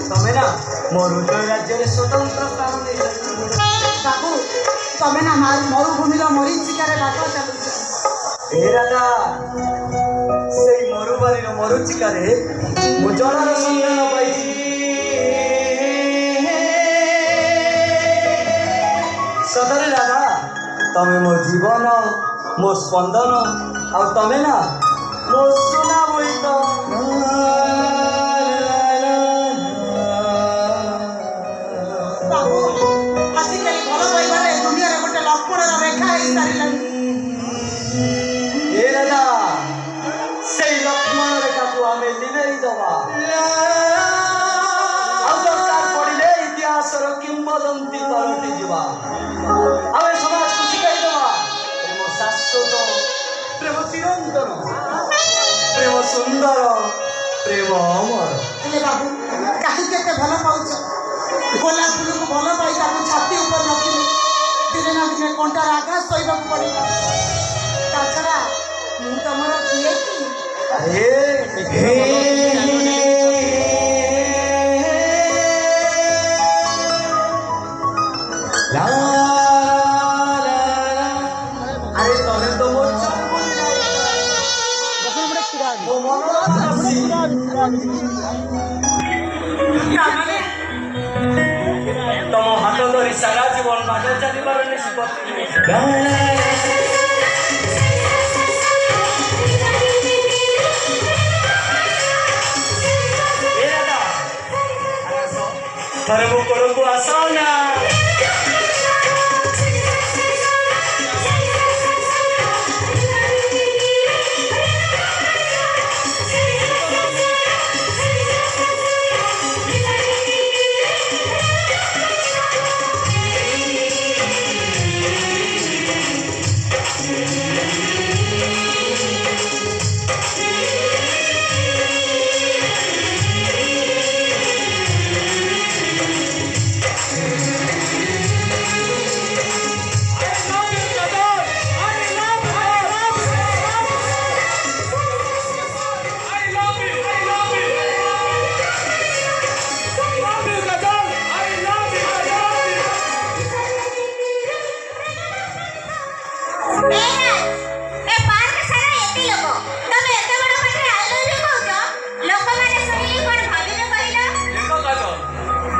तमें ना मोर हृदय राज्य में स्वतंत्र स्थान नहीं बाबू तमें ना मरुभूमि मरीचिकार बाट चलुच हे राधा से मरुबारी मरुचिकार मु जलर सन्धान पाई सदरे राधा तमें मो जीवन मो स्पंदन आ तमें ना मो सुना बोलित बाबू आजिकल भल पाइबार दुनिया गोटे लक्ष्मण रेखा हो सारा हे राधा से लक्ष्मण रेखा को आम लिभेई दवा दरकार पड़े इतिहास किंबदंती पलटि जावा आम समाज को शिखाई दवा प्रेम शाश्वत प्रेम चिरंतन प्रेम सुंदर प्रेम अमर बाबू कहीं के भल पाच गोलाप फूल को भल पाई छाती ऊपर रखिले दिने ना दिने कंटार आघात सही पड़े ताछड़ा मु तुम किए कि अरे तमें तो मोर तुम हाथ धरी सारा जीवन बाटे चलबार निष्पत्ति थरे मो कोड़ को आसाओ ना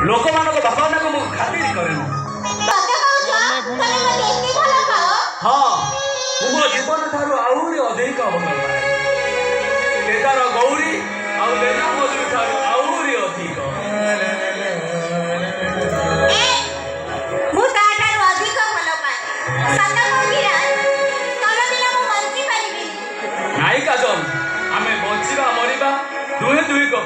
लोक मान भावना को खातिर कर हाँ मो जीवन ठार आहरी अधिक भल पाए तार गौरी आना मधु ठार आहरी अधिक नाई काजल आम बचा मरवा दुहे दुही को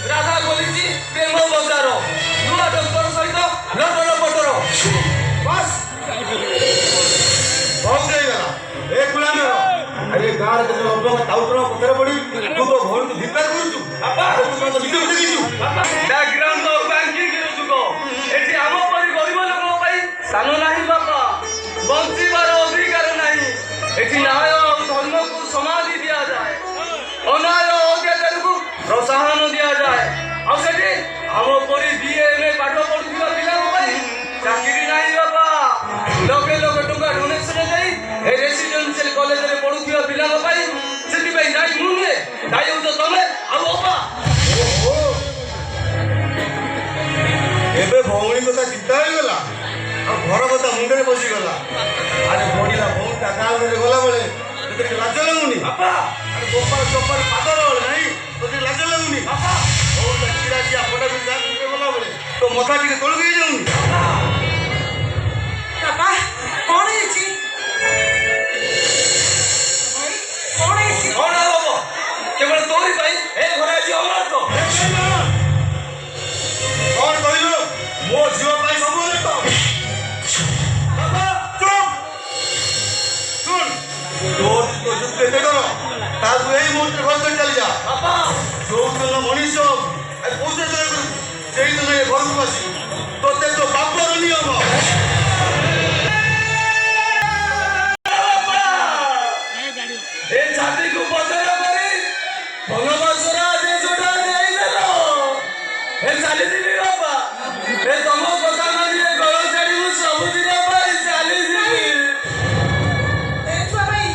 ରାଧା ବୋଲିଛି ପ୍ରେମ ବଜାର ନୂଆ ଡକ୍ଟର ସହିତ ଲଟର ପଟର ବାପା ବ୍ୟାକଗ୍ରାଉଣ୍ଡ ବ୍ୟାଙ୍କିଂ ଯୁଗ ଏଠି ଆମ ପରି ଗରିବ ଲୋକଙ୍କ ପାଇଁ ସ୍ଥାନ ନାହିଁ ବାପା ବଞ୍ଚିବାର ଅଧିକାର ନାହିଁ ଏଠି ନ୍ୟାୟ ଆଉ ଧର୍ମକୁ ସମାଧି ଦିଆଯାଏ ଅନ୍ୟାୟ ଅତ୍ୟାଚାରକୁ ପ୍ରୋତ୍ସାହନ ଦିଆଯାଏ ଆଉ ସେଠି ଆମ ପରି BA ପାଠ ପଢୁଥିବା ପିଲାଙ୍କ ପାଇଁ ଚାକିରି ନାହିଁ ବାପା ଲକ୍ଷେ ଲକ୍ଷେ ଟଙ୍କା ଡୋନେସନ ଦେଇ ଏ ରେସିଡେନ୍ସିଆଲ କଲେଜରେ ପଢୁଥିବା ପିଲାଙ୍କ ପାଇଁ ସେଥିପାଇଁ ଦାୟୀ ମୁଁ ନୁହେଁ ଦାୟୀ ହେଉଛ ତମେ ଆଉ ବାପା ଏବେ ଭଉଣୀ କଥା ଚିନ୍ତା ହେଇଗଲା ଆଉ ଘର କଥା ମୁଣ୍ଡରେ ବସିଗଲା ଆରେ ବଢିଲା ଭଉଣୀ ତା ଗାଁରେ ଗଲାବେଳେ ତୋତେ ଲାଜ ଲାଗୁନି ବାପା ଆରେ ଗୋପାଳ ଚୋପାଳ ପାଦର ବେଳେ ନାହିଁ ତୋତେ ଲାଜ ଲାଗୁନି ବାପା ଭଉଣୀ ଚିରା ଚିଆ ଫଟା ବି ଗଲାବେଳେ ତୋ ମଥା ଟିକେ ତଳକୁ ହେଇଯାଉନି ବାପା କ'ଣ ହେଇଛି କ'ଣ ହେଇଛି କଣ ହବ କେବଳ ତୋରି ପାଇଁ ଏ ଘରେ ଆଜି ଅମରତ୍ୱ କଣ କହିଲୁ ମୋ ଝିଅ ପାଇଁ ସବୁ ଅନେକ ବାପା ଚୁପ୍ ଶୁଣ ତୋର ତ ଯୁକ୍ତି ଏତେ ଡର ତାକୁ ଏଇ ମୁହୂର୍ତ୍ତରେ ଘର କରି ଚାଲିଯା ବାପା ଯୋଉଦିନ ମଣିଷ ପଇସା ସେଇଦିନ ଏ ଘରକୁ ଆସି ତୋତେ ତୋ ବାପର ନିୟମ ଏ ଜାତିକୁ ପଥର କରି ବନବାସର ଆଦେଶଟା ଦେଇଦେଲ ଏ ଚାଲିଯିବି ବାପା ଏ ତମ କଥା ମାନି ଏ ଘର ଛାଡି ମୁଁ ସବୁଦିନ ପାଇଁ ଚାଲିଯିବି ଏ ଛୁଆ ଭାଇ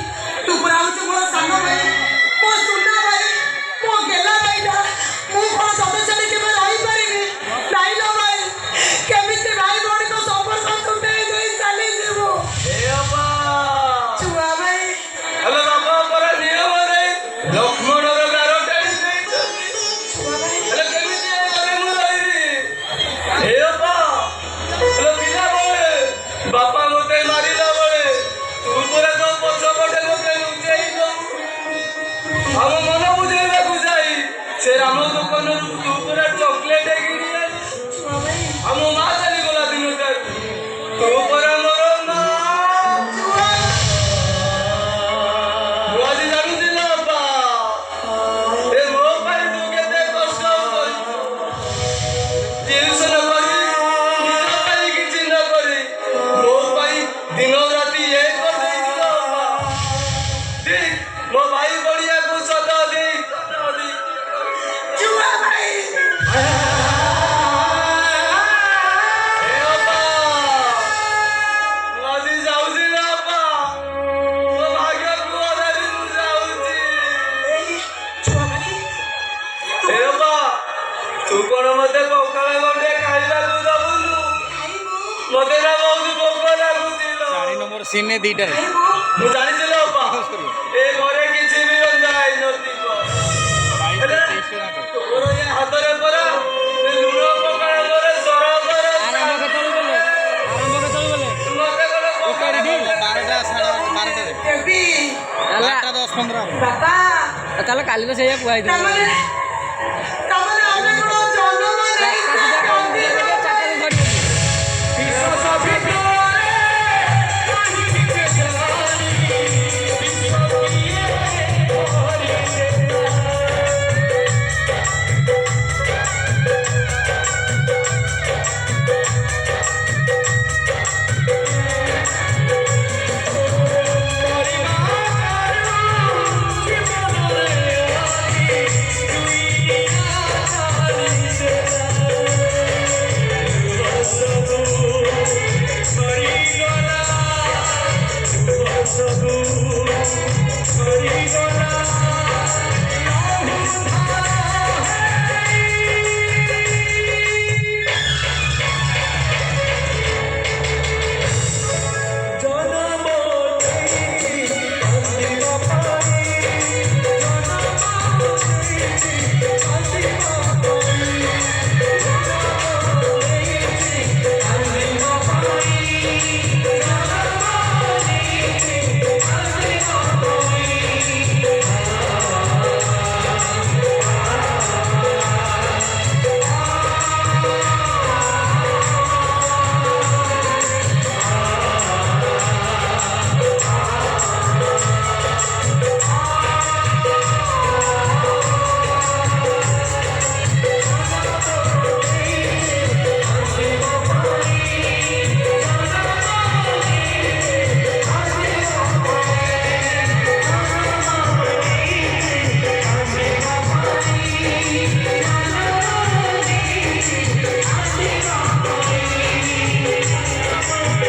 ତୁ ପୁରା ହଉଛୁ ମୋର ସାନ ଭାଇ ମୋ ସୁନା ଭାଇ ମୋ ଗେଲା ଭାଇଟା ମୁଁ କ'ଣ ତତେ ଛାଡ଼ି କେବେ ରହିପାରିବି ନାଇଁ ଲୋ ଭାଇ କେମିତି ଭାଇ ଭଉଣୀଙ୍କ ସମ୍ପର୍କ ତୁଟେଇ ଦେଇ ଚାଲିଯିବୁ ଏ ବାପା ଛୁଆ ଭାଇ ହେଲେ ବାପା ପରା ନିୟମରେ ଲକ୍ଷ୍ମଣର ଗାର ଟାଣି ଦେଇଛନ୍ତି ଛୁଆ ଭାଇ ହେଲେ କେମିତି ଏ ଘରେ ମୁଁ ରହିବି ଏ ବାପା ହେଲେ ପିଲାବେଳେ ବାପା ମୋତେ ମାରିଲା ବେଳେ ତୁ ପରା ତୋ ପଛପଟେ ମୋତେ ଲୁଚେଇ ଦଉ ଆମ ମନ ବୁଝେଇବାକୁ ଯାଇ ସେ ରାମ ଦୋକାନରୁ ତୁ ପରା ଚକଲେଟ କିଣି ଆଣି ଛୁଆ ଭାଇ ଆମ ମା ଚାଲିଗଲା ଦିନଟାରୁ ତୁ ପରା ମୋର ମା ଛୁଆ ମୁଁ ଆଜି ଜାଣୁଛି ନା ବାପା ଏ ମୋ ପାଇଁ ତୁ କେତେ କଷ୍ଟ କରିଛୁ ଟିଉସନ କରି ନିଜ ପାଇଁ କିଛି ନ କରି ମୋ ପାଇଁ ଦିନ ରାତି ଏ କରିଦେଇଛୁ ବାପା ଠିକ ମୋ ଭାଇ ବଢିଆକୁ ସଦା ଦେଇ ଛୁଆ ଭାଇ ଏ ବାପା ମୁଁ ଆଜି ଯାଉଛି ନା ବାପା ମୋ ଭାଗ୍ୟକୁ ଅଧାରି ମୁଁ ଯାଉଛି ଛୁଆ ଭାଇ ଏ ବାପା ତୁ କଣ ମତେ ପଖାଳ ଗଣ୍ଡେ ଖାଇବାକୁ ଦବୁନୁ ମତେ ନା ବହୁତ ଭୋକ ଲାଗୁଛି ଲୋ। 4 ନମ୍ବର ସିନେ ଦିଟାରେ ମୁଁ ଜାଣିଛି ଲୋ ବାପା ଏ ଘରେ କିଛି ବି ରନ୍ଧା ହେଇନଥିବ ହେଲେ ତୋର ଏ ହାତରେ ପରା ଏ ଲୁଣ ପଖାଳ ପରେ ସରକାର ଆରମ୍ଭ କେତେବେଳେ ଗଲେ ମତେ କଣ ପଖାଳ 12ଟା ସାଢ଼େ 12ଟାରେ ଦେବି 8ଟା 10 15 ବାପା ତାହେଲେ କାଲି ତ ସେଇଆ କୁହାହେଇଥିଲା ତାମାନେ ଆମେ କ'ଣ